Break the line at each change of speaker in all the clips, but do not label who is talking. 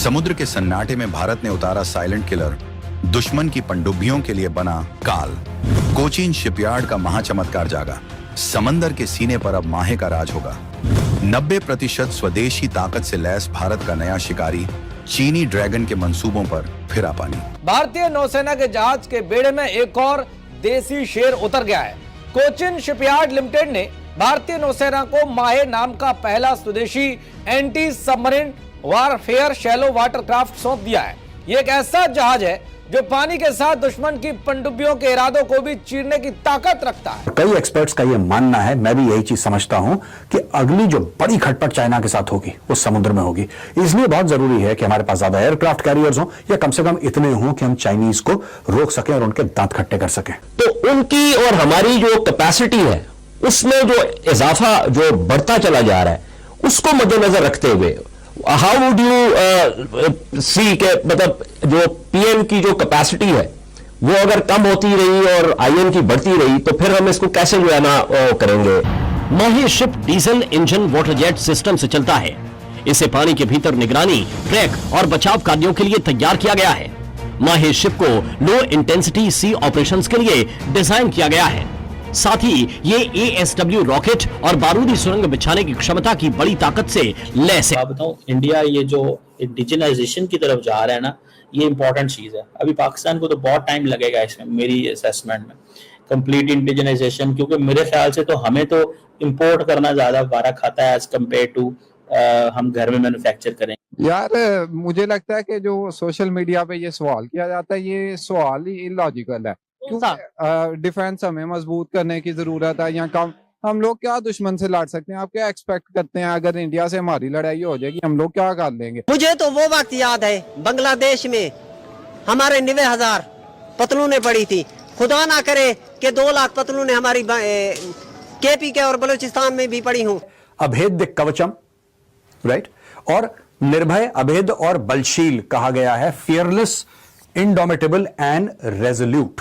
समुद्र के सन्नाटे में भारत ने उतारा साइलेंट किलर, दुश्मन की पनडुब्बियों के लिए बना काल। कोचीन शिपयार्ड का महाचमत्कार जागा, समंदर के सीने पर अब माहे का राज होगा। 90% स्वदेशी ताकत से लैस भारत का नया शिकारी, चीनी ड्रैगन के मंसूबों पर फिरा पानी।
भारतीय नौसेना के जहाज के बेड़े में एक और देसी शेर उतर गया है। कोचिन शिपयार्ड लिमिटेड ने भारतीय नौसेना को माहे नाम का पहला स्वदेशी anti submarine warfare shallow watercraft सौंप दिया है। ये एक ऐसा जहाज है जो पानी के साथ दुश्मन की पनडुब्बियों के इरादों को भी चीरने की ताकत रखता है।
कई एक्सपर्ट्स का यह मानना है, मैं भी यही चीज समझता हूं, कि अगली जो बड़ी खटपट चाइना के साथ होगी वो समुद्र में होगी। इसलिए बहुत जरूरी है कि हमारे पास ज्यादा एयरक्राफ्ट कैरियर्स हो, या कम से कम इतने हों कि हम चाइनीज को रोक सकें और उनके दांत खट्टे कर सकें।
तो उनकी और हमारी जो कैपेसिटी है उसमें जो इजाफा जो बढ़ता चला जा रहा है उसको मद्देनजर रखते हुए हाउ वुड यू सी के मतलब जो पीएम की जो कैपेसिटी है वो अगर कम होती रही और आईएन की बढ़ती रही तो फिर हम इसको कैसे जो है ना करेंगे। माहे ship diesel engine water jet system से चलता है। इसे पानी के भीतर निगरानी, ट्रैक और बचाव कार्यों के लिए तैयार किया गया है। माहे शिप को लो इंटेंसिटी सी ऑपरेशंस के लिए डिजाइन किया गया है। साथ ही ये ASW रॉकेट और बारूदी सुरंग बिछाने की क्षमता की बड़ी ताकत से लैस है।
आप बताऊं, इंडिया ये जो इंडिजिनाइजेशन की तरफ जा रहा है ना, ये इंपॉर्टेंट चीज है। अभी पाकिस्तान को तो बहुत टाइम लगेगा इसमें, मेरी असेसमेंट में, कंप्लीट इंडिजिनाइजेशन, क्योंकि मेरे ख्याल से तो हमें तो इंपोर्ट करना ज्यादा वारा खाता है एज कम्पेयर टू हम घर में मैन्युफैक्चर करें।
यार मुझे लगता है कि जो सोशल मीडिया पे ये सवाल किया जाता है, ये सवाल ही इलॉजिकल है। डिफेंस हमें मजबूत करने की जरूरत है या कम, हम लोग क्या दुश्मन से लड़ सकते हैं? आप क्या एक्सपेक्ट करते हैं अगर इंडिया से हमारी लड़ाई हो जाएगी, हम लोग क्या कर लेंगे?
मुझे तो वो वक्त याद है बांग्लादेश में हमारे 90,000 पतलूनें पड़ी थी। खुदा ना करे कि 2 लाख पतलूनें हमारी KP के और बलूचिस्तान में भी पड़ी हूँ।
अभेद्य कवचम, राइट, और निर्भय, अभेद और बलशील कहा गया है। Fearless, indomitable and resolute.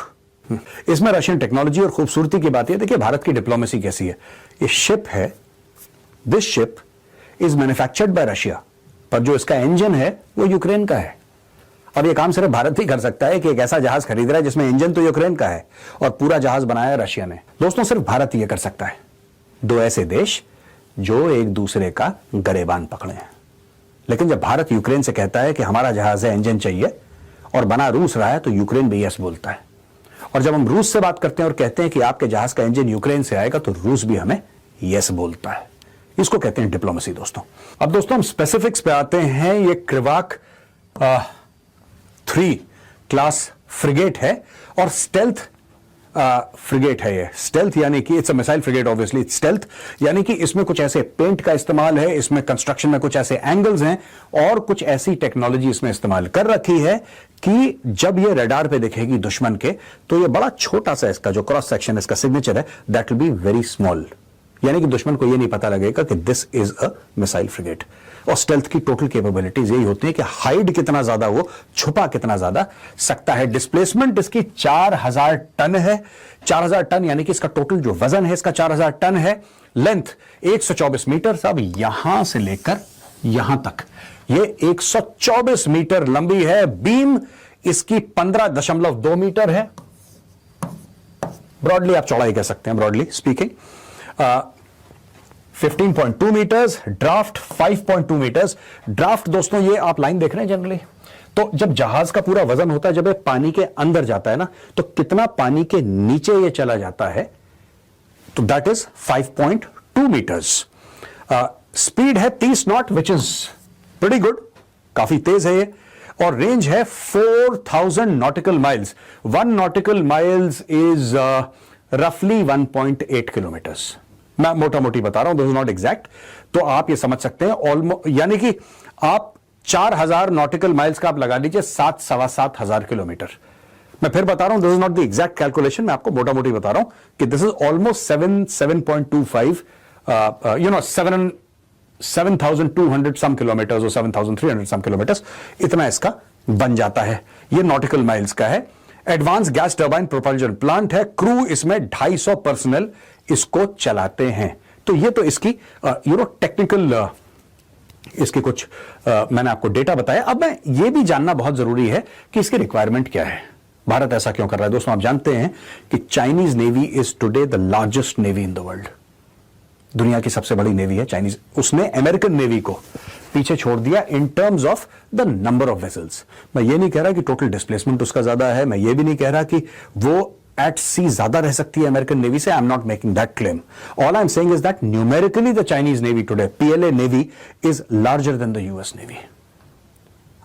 इसमें रशियन टेक्नोलॉजी और खूबसूरती की बात है। देखिए भारत की डिप्लोमेसी कैसी है। ये शिप है, this ship is manufactured by Russia, पर जो इसका इंजन है वो यूक्रेन का है। और ये काम सिर्फ भारत ही कर सकता है कि एक ऐसा जहाज खरीद रहा है जिसमें इंजन तो यूक्रेन का है और पूरा जहाज बनाया रशिया ने। दोस्तों, सिर्फ भारत ही कर सकता है। 2 ऐसे देश जो एक दूसरे का गरेबान पकड़े हैं। लेकिन जब भारत यूक्रेन से कहता है कि हमारा जहाज है, इंजन चाहिए, और बना रूस रहा है, तो यूक्रेन भी यस बोलता है। और जब हम रूस से बात करते हैं और कहते हैं कि आपके जहाज का इंजन यूक्रेन से आएगा, तो रूस भी हमें यस बोलता है। इसको कहते हैं डिप्लोमेसी दोस्तों। अब दोस्तों हम स्पेसिफिक्स पे आते हैं। ये क्रिवाक 3 क्लास फ्रिगेट है और स्टेल्थ फ्रिगेट है। ये स्टेल्थ यानी कि it's a missile frigate, obviously stealth यानी कि इसमें कुछ ऐसे पेंट का इस्तेमाल है, इसमें कंस्ट्रक्शन में कुछ ऐसे एंगल्स हैं और कुछ ऐसी टेक्नोलॉजी इसमें इस्तेमाल कर रखी है कि जब ये रडार पे दिखेगी दुश्मन के, तो ये बड़ा छोटा सा इसका जो क्रॉस सेक्शन, इसका सिग्नेचर है, that will be very small. यानी कि दुश्मन को ये नहीं पता लगेगा कि this is a missile frigate. और स्टेल्थ की टोटल कैपेबिलिटीज यही होती है कि हाइड कितना ज्यादा, वो छुपा कितना ज्यादा सकता है। डिस्प्लेसमेंट इसकी 4000 टन है। 4000 टन यानी कि इसका टोटल जो वजन है इसका 4000 टन है। लेंथ 124 मीटर, सब यहां से लेकर यहां तक ये 124 मीटर लंबी है। बीम इसकी 15.2 मीटर है। ब्रॉडली आप चौड़ाई कह सकते हैं, broadly speaking. 15.2 metres, draft 5.2 metres. Draft दोस्तों ये आप लाइन देख रहे हैं जनरली, तो जब जहाज का पूरा वजन होता है, जब ये पानी के अंदर जाता है ना, तो कितना पानी के नीचे ये चला जाता है, तो दैट इज 5.2 मीटर्स। स्पीड है 30 not, which is pretty good, काफी तेज है ये। और रेंज है 4000 nautical miles. 1 nautical miles is रफली 1.8 किलोमीटर्स। मैं मोटा मोटी बता रहा हूं, दिस इज नॉट एग्जैक्ट। तो आप ये समझ सकते हैं ऑलमोस्ट, यानी कि आप 4000 नॉटिकल माइल्स का आप लगा लीजिए 7,000 किलोमीटर। मैं फिर बता रहा हूं, this is not the exact calculation, मैं आपको मोटा मोटी बता रहा हूं कि this is almost 7.25 7,200 some kilometres और 7,300 सम किलोमीटर्स, इतना इसका बन जाता है। ये नॉटिकल माइल्स का है। Advance gas turbine propulsion plant है। क्रू इसमें 250 पर्सनल इसको चलाते हैं। तो ये तो इसकी टेक्निकल इसके कुछ मैंने आपको डेटा बताया। अब मैं ये भी जानना बहुत जरूरी है कि इसकी रिक्वायरमेंट क्या है, भारत ऐसा क्यों कर रहा है। दोस्तों, आप जानते हैं कि Chinese navy is today the largest navy in the world. दुनिया की सबसे बड़ी नेवी है चाइनीज। उसने अमेरिकन नेवी को पीछे छोड़ दिया in terms of the number of vessels. मैं ये नहीं कह रहा कि टोटल डिस्प्लेसमेंट उसका ज्यादा है, मैं ये भी नहीं कह रहा कि वो एट सी ज्यादा रह सकती है अमेरिकन नेवी से। I am not making that claim. All I am saying is that numerically the Chinese navy today, PLA navy, is larger than the US navy.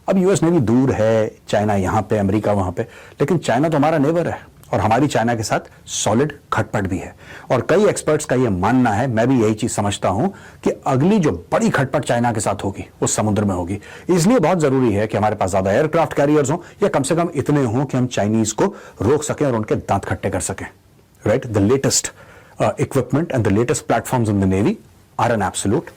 अब यूएस नेवी दूर है, चाइना यहां पे, अमेरिका वहां पे, लेकिन China तो हमारा नेबर है और हमारी चाइना के साथ सॉलिड खटपट भी है। और कई एक्सपर्ट्स का यह मानना है, मैं भी यही चीज समझता हूं, कि अगली जो बड़ी खटपट चाइना के साथ होगी वो समुद्र में होगी। इसलिए बहुत जरूरी है कि हमारे पास ज्यादा एयरक्राफ्ट कैरियर्स हों, या कम से कम इतने हों कि हम चाइनीज को रोक सकें और उनके दांत खट्टे कर सकें। Right, the latest equipment and the latest platforms in the navy are an absolute.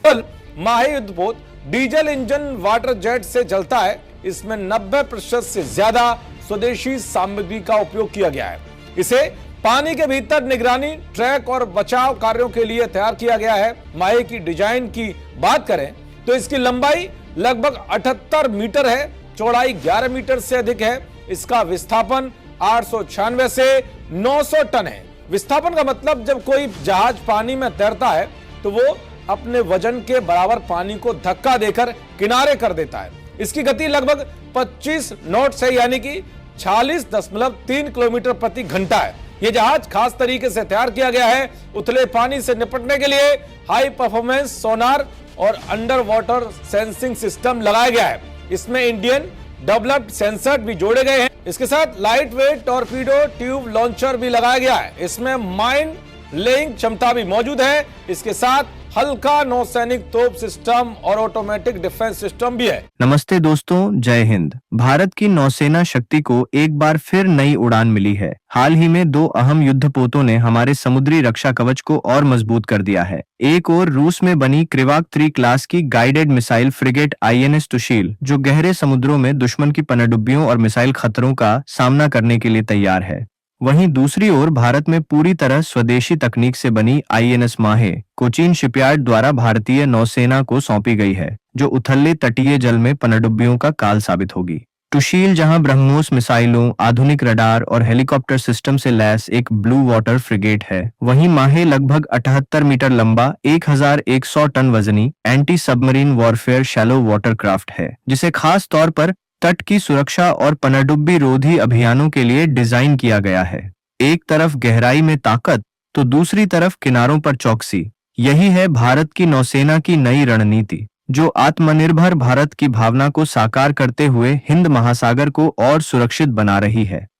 Mahe युद्धपोत डीजल इंजन वाटर जेट से चलता है। इसमें 90% से ज्यादा स्वदेशी सामग्री का उपयोग किया गया है। इसे पानी के भीतर निगरानी, ट्रैक और बचाव कार्यों के लिए तैयार किया गया है। माहे की डिजाइन की बात करें तो इसकी लंबाई लगभग 78 मीटर है, चौड़ाई 11 मीटर से अधिक है। इसका विस्थापन 896 से 900 टन है। विस्थापन का मतलब जब कोई जहाज पानी में तैरता है तो वो अपने वजन के बराबर पानी को धक्का देकर किनारे कर देता है। इसकी गति लगभग 25 नॉट से यानी कि 46.3 किलोमीटर प्रति घंटा है। यह जहाज खास तरीके से तैयार किया गया है उथले पानी से निपटने के लिए। हाई परफॉर्मेंस सोनार और अंडर वाटर सेंसिंग सिस्टम लगाया गया है। इसमें इंडियन डेवलप्ड सेंसर भी जोड़े गए हैं। इसके साथ light weight torpedo tube launcher भी लगाया गया है। इसमें माइन लेइंग क्षमता भी मौजूद है। इसके साथ हल्का नौसैनिक तोप सिस्टम और ऑटोमेटिक डिफेंस सिस्टम भी है।
नमस्ते दोस्तों, जय हिंद। भारत की नौसेना शक्ति को एक बार फिर नई उड़ान मिली है। हाल ही में 2 अहम युद्धपोतों ने हमारे समुद्री रक्षा कवच को और मजबूत कर दिया है। एक और रूस में बनी क्रिवाक 3 क्लास की guided missile frigate INS Tushil, जो गहरे समुद्रों में दुश्मन की पनडुब्बियों और मिसाइल खतरों का सामना करने के लिए तैयार है। वहीं दूसरी ओर भारत में पूरी तरह स्वदेशी तकनीक से बनी INS माहे कोचीन शिपयार्ड द्वारा भारतीय नौसेना को सौंपी गई है, जो उथले तटीय जल में पनडुब्बियों का काल साबित होगी। तुशील जहां ब्रह्मोस मिसाइलों, आधुनिक रडार और हेलीकॉप्टर सिस्टम से लैस एक ब्लू वाटर फ्रिगेट है, वहीं माहे लगभग 78 मीटर लंबा 1100 टन वजनी anti submarine warfare shallow water craft है, जिसे खास तौर पर तट की सुरक्षा और पनडुब्बी रोधी अभियानों के लिए डिजाइन किया गया है। एक तरफ गहराई में ताकत तो दूसरी तरफ किनारों पर चौकसी। यही है भारत की नौसेना की नई रणनीति, जो आत्मनिर्भर भारत की भावना को साकार करते हुए हिंद महासागर को और सुरक्षित बना रही है।